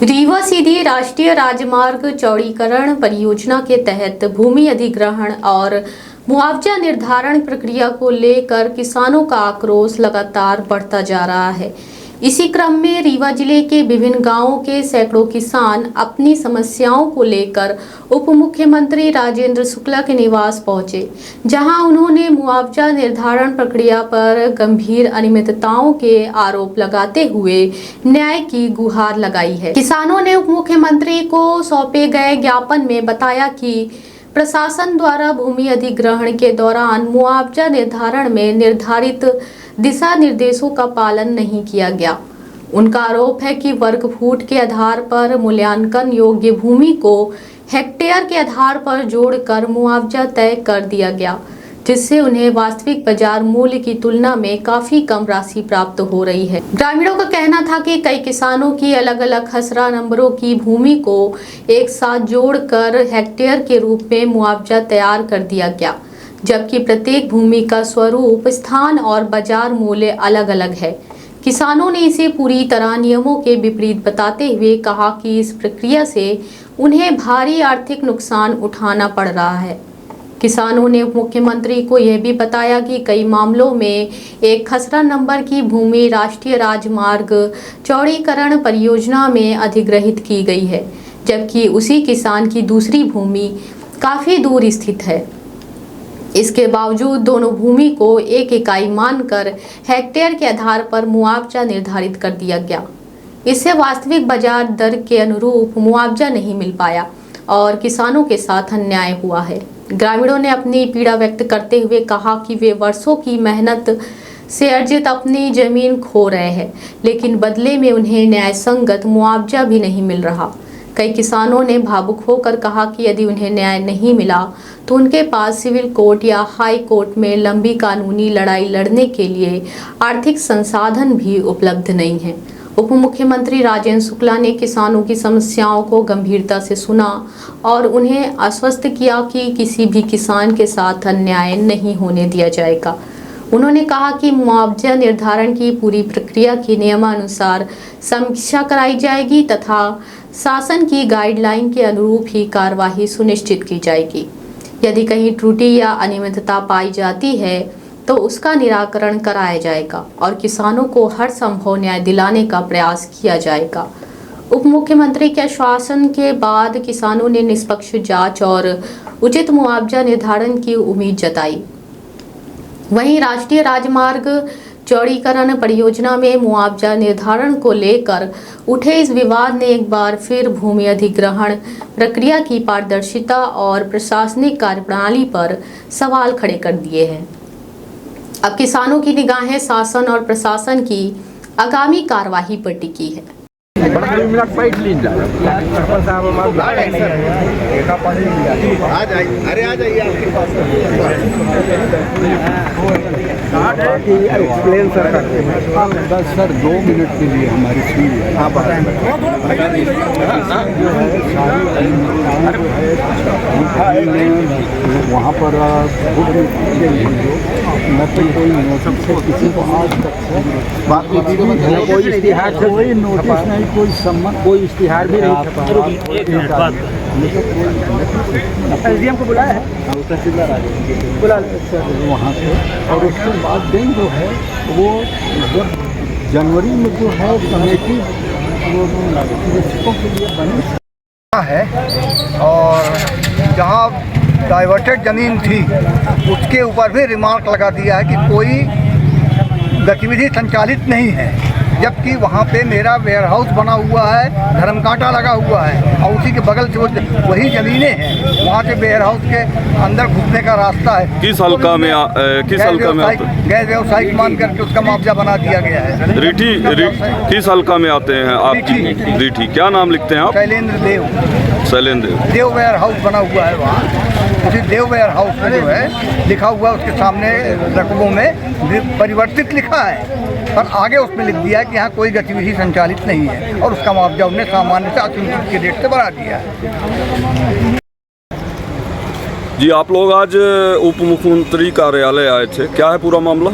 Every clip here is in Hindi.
रीवा सीधी राष्ट्रीय राजमार्ग चौड़ीकरण परियोजना के तहत भूमि अधिग्रहण और मुआवजा निर्धारण प्रक्रिया को लेकर किसानों का आक्रोश लगातार बढ़ता जा रहा है। इसी क्रम में रीवा जिले के विभिन्न गांवों के सैकड़ों किसान अपनी समस्याओं को लेकर उप मुख्यमंत्री राजेंद्र शुक्ला के निवास पहुंचे, जहां उन्होंने मुआवजा निर्धारण प्रक्रिया पर गंभीर अनियमितताओं के आरोप लगाते हुए न्याय की गुहार लगाई है। किसानों ने उप मुख्यमंत्री को सौंपे गए ज्ञापन में बताया कि प्रशासन द्वारा भूमि अधिग्रहण के दौरान मुआवजा निर्धारण में निर्धारित दिशा निर्देशों का पालन नहीं किया गया। उनका आरोप है कि वर्ग फुट के आधार पर मूल्यांकन योग्य भूमि को हेक्टेयर के आधार पर जोड़कर मुआवजा तय कर दिया गया, जिससे उन्हें वास्तविक बाजार मूल्य की तुलना में काफी कम राशि प्राप्त हो रही है। ग्रामीणों का कहना था कि कई किसानों की अलग अलग खसरा नंबरों की भूमि को एक साथ जोड़कर हेक्टेयर के रूप में मुआवजा तैयार कर दिया गया, जबकि प्रत्येक भूमि का स्वरूप, स्थान और बाजार मूल्य अलग अलग है। किसानों ने इसे पूरी तरह नियमों के विपरीत बताते हुए कहा कि इस प्रक्रिया से उन्हें भारी आर्थिक नुकसान उठाना पड़ रहा है। किसानों ने उप मुख्यमंत्री को यह भी बताया कि कई मामलों में एक खसरा नंबर की भूमि राष्ट्रीय राजमार्ग चौड़ीकरण परियोजना में अधिग्रहित की गई है, जबकि उसी किसान की दूसरी भूमि काफी दूर स्थित है। इसके बावजूद दोनों भूमि को एक इकाई मानकर हेक्टेयर के आधार पर मुआवजा निर्धारित कर दिया गया। इससे वास्तविक बाजार दर के अनुरूप मुआवजा नहीं मिल पाया और किसानों के साथ अन्याय हुआ है। ग्रामीणों ने अपनी पीड़ा व्यक्त करते हुए कहा कि वे वर्षों की मेहनत से अर्जित अपनी जमीन खो रहे हैं, लेकिन बदले में उन्हें न्याय संगत मुआवजा भी नहीं मिल रहा। कई किसानों ने भावुक होकर कहा कि यदि उन्हें न्याय नहीं मिला तो उनके पास सिविल कोर्ट या हाई कोर्ट में लंबी कानूनी लड़ाई लड़ने के लिए आर्थिक संसाधन भी उपलब्ध नहीं है। उप मुख्यमंत्री राजेंद्र शुक्ला ने किसानों की समस्याओं को गंभीरता से सुना और उन्हें आश्वस्त किया कि किसी भी किसान के साथ अन्याय नहीं होने दिया जाएगा। उन्होंने कहा कि मुआवजा निर्धारण की पूरी प्रक्रिया की नियमानुसार समीक्षा कराई जाएगी तथा शासन की गाइडलाइन के अनुरूप ही कार्यवाही सुनिश्चित की जाएगी। यदि कहीं त्रुटि या अनियमितता पाई जाती है तो उसका निराकरण कराया जाएगा और किसानों को हर संभव न्याय दिलाने का प्रयास किया जाएगा। उप मुख्यमंत्री के आश्वासन के बाद किसानों ने निष्पक्ष जांच और उचित मुआवजा निर्धारण की उम्मीद जताई। वहीं राष्ट्रीय राजमार्ग चौड़ीकरण परियोजना में मुआवजा निर्धारण को लेकर उठे इस विवाद ने एक बार फिर भूमि अधिग्रहण प्रक्रिया की पारदर्शिता और प्रशासनिक कार्यप्रणाली पर सवाल खड़े कर दिए हैं। अब किसानों की निगाहें शासन और प्रशासन की आगामी कार्यवाही पर टिकी है। एक्सप्लेन सर बस सर 2 मिनट के लिए हमारी सुन वहाँ पर न तो कोई नोटिस है किसी को आज तक कोई इश्तिहार, कोई नोटिस नहीं, कोई सम्मत, कोई इश्तिहार भी नहीं छपा। एसडीएम को बुलाया है, तहसीलदार बुला वहाँ से, और उसके बाद दिन जो है वो जब जनवरी में जो है कमेटी वो कृषकों के लिए बनी है और जहाँ डाइवर्टेड ज़मीन थी उसके ऊपर भी रिमार्क लगा दिया है कि कोई गतिविधि संचालित नहीं है, जबकि वहाँ पे मेरा वेयर हाउस बना हुआ है, धर्मकांटा लगा हुआ है और उसी के बगल से वही ज़मीनें हैं। वहाँ से वेयर हाउस के अंदर घुसने का रास्ता है। किस हल्का में गैस व्यवसायिक मान करके उसका मुआवजा बना दिया गया है। किस हल्का में आते हैं आप? रीठी। क्या नाम लिखते हैं आप? शैलेंद्र देव वेयर हाउस बना हुआ है वहाँ। उसी देव वेयर हाउस में जो है लिखा हुआ, उसके सामने रकबों में परिवर्तित लिखा है, पर आगे उसमें लिख दिया है कि यहाँ कोई गतिविधि संचालित नहीं है और उसका मुआवजा उन्हें सामान्य से अतिरिक्त के रेट से बढ़ा दिया है। जी, आप लोग आज उप मुख्यमंत्री कार्यालय आए थे, क्या है पूरा मामला?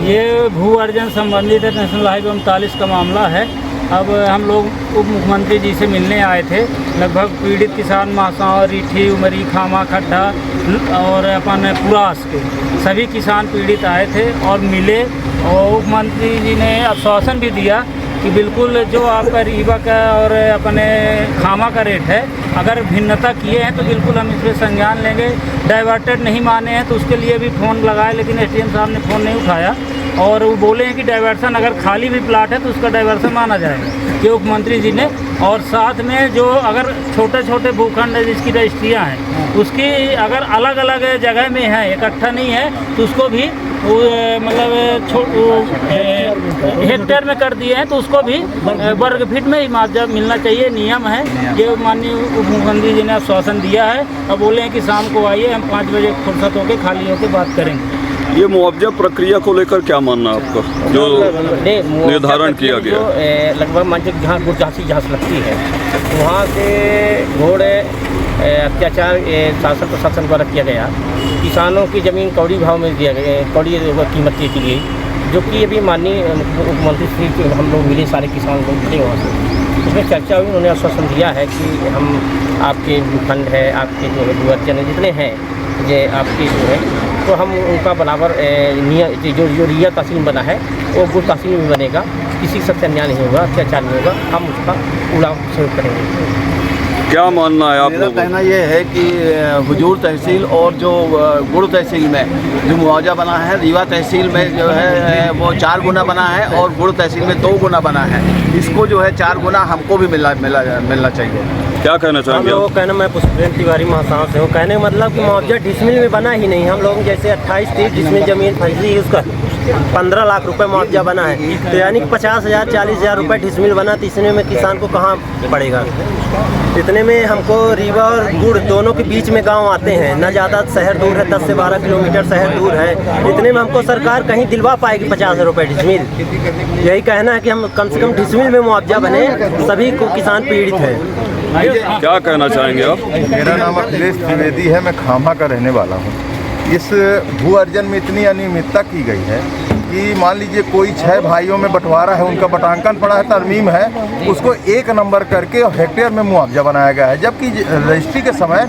ये भू अर्जन संबंधित नेशनल हाईवे 39 का मामला है। अब हम लोग उप मुख्यमंत्री जी से मिलने आए थे। लगभग पीड़ित किसान महासाव, रीठी, उमरी, खामा, खड्डा और अपन पुरास के सभी किसान पीड़ित आए थे और मिले, और मुख्यमंत्री जी ने आश्वासन भी दिया कि बिल्कुल जो आपका रीवा का और अपने खामा का रेट है, अगर भिन्नता किए हैं तो बिल्कुल हम इस पर संज्ञान लेंगे। डाइवर्टेड नहीं माने हैं तो उसके लिए भी फ़ोन लगाए, लेकिन एसडीएम साहब ने फ़ोन नहीं उठाया और वो बोले हैं कि डाइवर्सन अगर खाली भी प्लाट है तो उसका डाइवर्सन माना जाएगा, ये मुख्यमंत्री जी ने। और साथ में जो अगर छोटे छोटे भूखंड है जिसकी रजिस्ट्रियाँ हैं, उसकी अगर अलग अलग जगह में है, इकट्ठा नहीं है, तो उसको भी मतलब हेक्टेयर में कर दिए हैं तो उसको भी वर्ग फीट में ही मुआवजा मिलना चाहिए, नियम है। ये माननीय उप मुख्यमंत्री जी ने आश्वासन दिया है। अब बोले हैं कि शाम को आइए, हम 5 बजे फुर्सत होकर खाली होकर बात करेंगे। ये मुआवजा प्रक्रिया को लेकर क्या मानना है आपका, जो निर्धारण किया गया? लगभग मंच जहाँ गुरजासी जहाँ लगती है वहाँ से घोड़े अत्याचार शासन प्रशासन द्वारा किया गया। किसानों की ज़मीन कौड़ी भाव में दिया गया, कौड़ी कीमत की गई, जो कि अभी माननीय मुख्यमंत्री श्री हम लोग मिले, सारे किसान लोग मिले वहाँ से, उसमें चर्चा हुई। उन्होंने आश्वासन दिया है कि हम आपके फंड है, आपके जो भूअर्जन जितने हैं, ये आपके जो है, तो हम उनका बराबर जो रिया तहसील बना है वो गुड़ तहसील में बनेगा। किसी के साथ अन्याय नहीं होगा, अत्याचार नहीं होगा, हम उसका पूरा सहयोग करेंगे। क्या मानना है आप मेरा लोगों का? कहना ये है कि हुजूर तहसील और जो गुड़ तहसील में जो मुआवजा बना है, रीवा तहसील में जो है वो 4 गुना बना है और गुड़ तहसील में 2 गुना बना है। इसको जो है 4 गुना हमको भी मिलना चाहिए। क्या कहना चाहेंगे हम लोग कहना, मैं पुष्पेंद्र तिवारी महासाव से हूँ। कहने का मतलब कि मुआवजा डिसमिल में बना ही नहीं। हम लोग जैसे 28-30 डिसमिल ज़मीन फैसली यूज़ कर 15 लाख रुपए मुआवजा बना है, तो यानी कि 50,000 40,000 रुपये डिसमिल बना, तो इतने में किसान को कहाँ पड़ेगा? इतने में हमको रीवा और गुड़ दोनों के बीच में गांव आते हैं, न ज़्यादा शहर दूर है, 10 से 12 किलोमीटर शहर दूर है। इतने में हमको सरकार कहीं दिलवा पाएगी 50 रुपये डिसमिल? यही कहना है कि हम कम से कम डिसमिल में मुआवजा बने, सभी को किसान पीड़ित हैं। क्या कहना चाहेंगे आप? मेरा नाम अखिलेश त्रिवेदी है, मैं खामा का रहने वाला हूँ। इस भू अर्जन में इतनी अनियमितता की गई है कि मान लीजिए कोई 6 भाइयों में बंटवारा है, उनका बटांकन पड़ा है, तरमीम है, उसको 1 नंबर करके हेक्टेयर में मुआवजा बनाया गया है, जबकि रजिस्ट्री के समय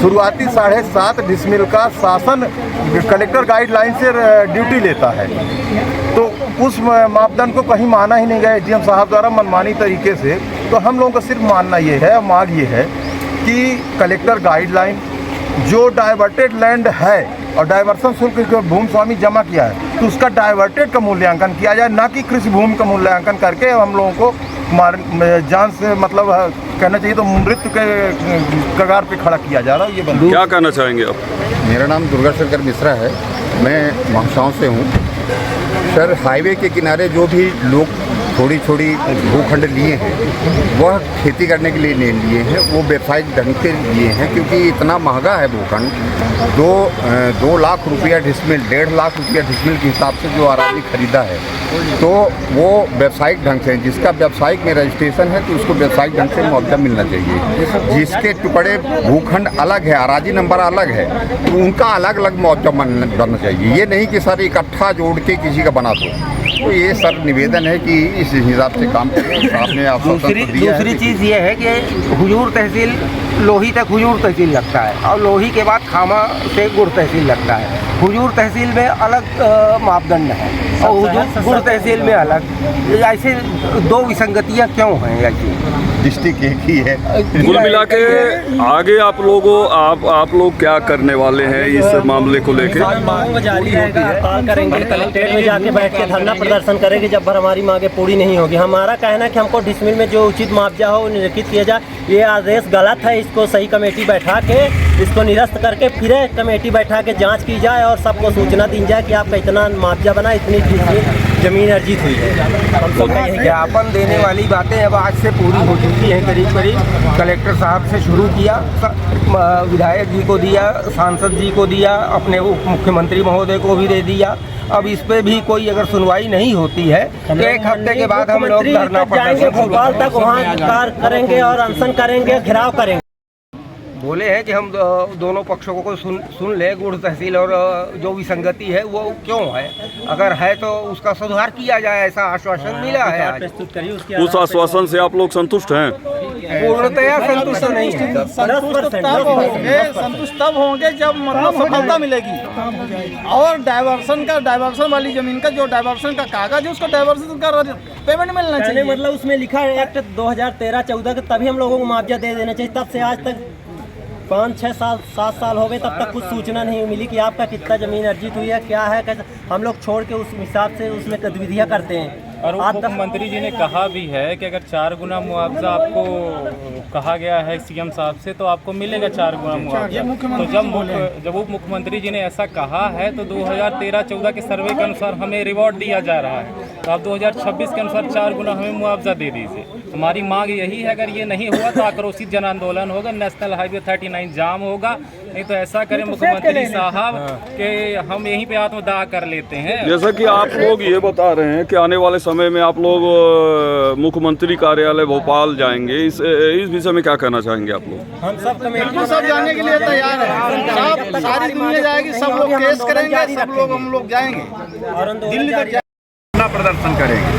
शुरुआती 7.5 डिसमिल का शासन कलेक्टर गाइडलाइन से ड्यूटी लेता है। तो उस मापदंड को कहीं माना ही नहीं गया एसडीएम साहब द्वारा मनमानी तरीके से। तो हम लोगों का सिर्फ मानना ये है, मांग ये है कि कलेक्टर गाइडलाइन जो डाइवर्टेड लैंड है और डाइवर्सन शुल्क जो भूमि स्वामी जमा किया है, तो उसका डाइवर्टेड का मूल्यांकन किया जाए, ना कि कृषि भूमि का मूल्यांकन करके हम लोगों को जान से मतलब कहना चाहिए तो मृत्यु के कगार पे खड़ा किया जा रहा है। ये बंद। क्या कहना चाहेंगे आप? मेरा नाम दुर्गा शंकर मिश्रा है, मैं महासाव से हूँ। सर, हाईवे के किनारे जो भी लोग थोड़ी थोड़ी भूखंड लिए हैं वह खेती करने के लिए नहीं लिए हैं, वो व्यावसायिक ढंग से लिए हैं, क्योंकि इतना महंगा है भूखंड। 2 लाख रुपया डिसमिल, 1.5 लाख रुपया डिसमिल के हिसाब से जो अराजी खरीदा है, तो वो व्यावसायिक ढंग से, जिसका व्यावसायिक में रजिस्ट्रेशन है तो उसको व्यावसायिक ढंग से मुआवजा मिलना चाहिए। जिसके टुकड़े भूखंड अलग है, अराजी नंबर अलग है, तो उनका अलग अलग मुआवजा बनना चाहिए। ये नहीं कि सर इकट्ठा जोड़ के किसी का बना दो। तो ये सर निवेदन है कि इस हिसाब से काम करें। आपने आप दूसरी चीज़ ये है कि हुजूर तहसील लोही तक हुजूर तहसील लगता है और लोही के बाद खामा से गुड़ तहसील लगता है। हुजूर तहसील में अलग मापदंड है और हुजूर गुड़ तहसील में अलग। ऐसे 2 विसंगतियाँ क्यों हैं? ऐसी डिस्ट्रिक्ट एक ही है। कुल मिला के आगे आप लोग क्या करने वाले हैं इस मामले को लेके? मांग जारी रहेगा, हड़ताल करेंगे, कलेक्ट्रेट में जाके बैठ के धरना प्रदर्शन करेंगे जब भर हमारी मांगे पूरी नहीं होगी। हमारा कहना है कि हमको डिसमिल में जो उचित मुआवजा हो निम्नलिखित किया जाए। ये आदेश गलत है, इसको सही कमेटी बैठा के इसको निरस्त करके फिर कमेटी बैठा के जांच की जाए और सबको सूचना दी जाए कि आपका इतना मुआवजा बना, इतनी जमीन अर्जित हुई है। हम सब का यही ज्ञापन देने वाली बातें अब आज से पूरी हो चुकी हैं। करीब कलेक्टर साहब से शुरू किया, विधायक जी को दिया, सांसद जी को दिया, अपने उप मुख्यमंत्री महोदय को भी दे दिया। अब इस पे भी कोई अगर सुनवाई नहीं होती है तो 1 हफ्ते के बाद हम लोग धरना जाएंगे भोपाल तक, वहाँ कार्य करेंगे और अनशन करेंगे, घेराव करेंगे। बोले हैं कि हम दोनों पक्षों को सुन ले, गुड़ तहसील और जो विसंगति है वो क्यों है, अगर है तो उसका सुधार किया जाए, ऐसा आश्वासन मिला है आज। उस आश्वासन से आप लोग संतुष्ट हैं? पूर्णतया संतुष्ट नहीं है। संतुष्ट तब होंगे जब मतलब सफलता मिलेगी, और डाइवर्सन वाली जमीन का जो डाइवर्सन का कागज है उसको डाइवर्सन का पेमेंट मिलना चाहिए। मतलब उसमें लिखा है एक्ट 2013-14 के, तभी हम लोगों को मुआवजा दे देना चाहिए। तब से आज तक 5, 6 साल 7 साल हो गए, तब तक कुछ सूचना नहीं मिली कि आपका कितना ज़मीन अर्जित हुई है, क्या है, कैसे। हम लोग छोड़ के उस हिसाब से उसमें गतिविधियाँ करते हैं। और मुख्यमंत्री जी ने कहा भी है कि अगर 4 गुना मुआवजा आपको कहा गया है सीएम साहब से, तो आपको मिलेगा 4 गुना मुआवजा। तो जब उप मुख्यमंत्री जी ने ऐसा कहा है, तो 2013-14 के सर्वे के अनुसार हमें रिवॉर्ड दिया जा रहा है, तो आप 2026 के अनुसार 4 गुना हमें मुआवजा दे दीजिए। हमारी मांग यही है, अगर ये नहीं हुआ तो आक्रोशित जन आंदोलन होगा, नेशनल हाईवे 39 जाम होगा। नहीं तो ऐसा करें मुख्यमंत्री साहब कि हम यहीं पे आत्मदाह कर लेते हैं। जैसा कि आप लोग ये बता रहे हैं कि आने वाले समय में आप लोग मुख्यमंत्री कार्यालय भोपाल जाएंगे, इस विषय में क्या कहना चाहेंगे आप लोग? हम सब कमेटी सब जाने के लिए तैयार है, सारी दुनिया जाएगी, सब लोग केस करेंगे, सब लोग हम लोग जाएंगे और दिल्ली तक प्रदर्शन करेंगे।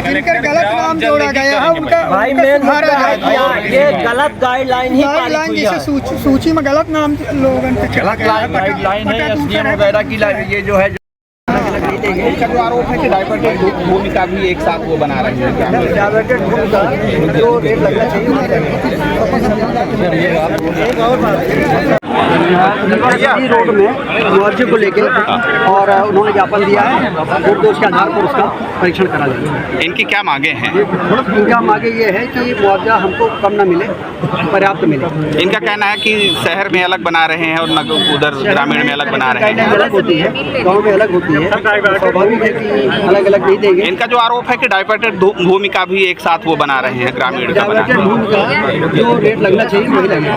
जिनका गलत नाम जोड़ा गया है उनका भाई मेन मुद्दा है कि ये गलत गाइडलाइन ही पारित हुई है। सूची में गलत नाम लोगों ने गलत गाइडलाइन है, एसडीएम वगैरह की ये जो है जो आरोप है कि डाइवर्टेड भूमिका भी एक साथ वो बना रहे हैं। डाइवर्टेड भूमिका जो रेट लगना चाहिए रोड में मुआवजे को लेकर, और उन्होंने ज्ञापन दिया है, और तो उसके आधार पर उसका परीक्षण करा जाएगा। इनकी क्या मांगे हैं? इनका मांगे ये है कि मुआवजा हमको कम न मिले, पर्याप्त मिले। इनका कहना है कि शहर में अलग बना रहे हैं और उधर ग्रामीण में अलग बना रहे हैं। अलग होती है, गाँव में अलग होती है, स्वाभाविक है कि अलग अलग नहीं देंगे। इनका जो आरोप है कि डाइवर्टेड भूमिका भी एक साथ वो बना रहे हैं, ग्रामीण का बना रहे हैं। जो रेट लगना चाहिए वही लगेगा।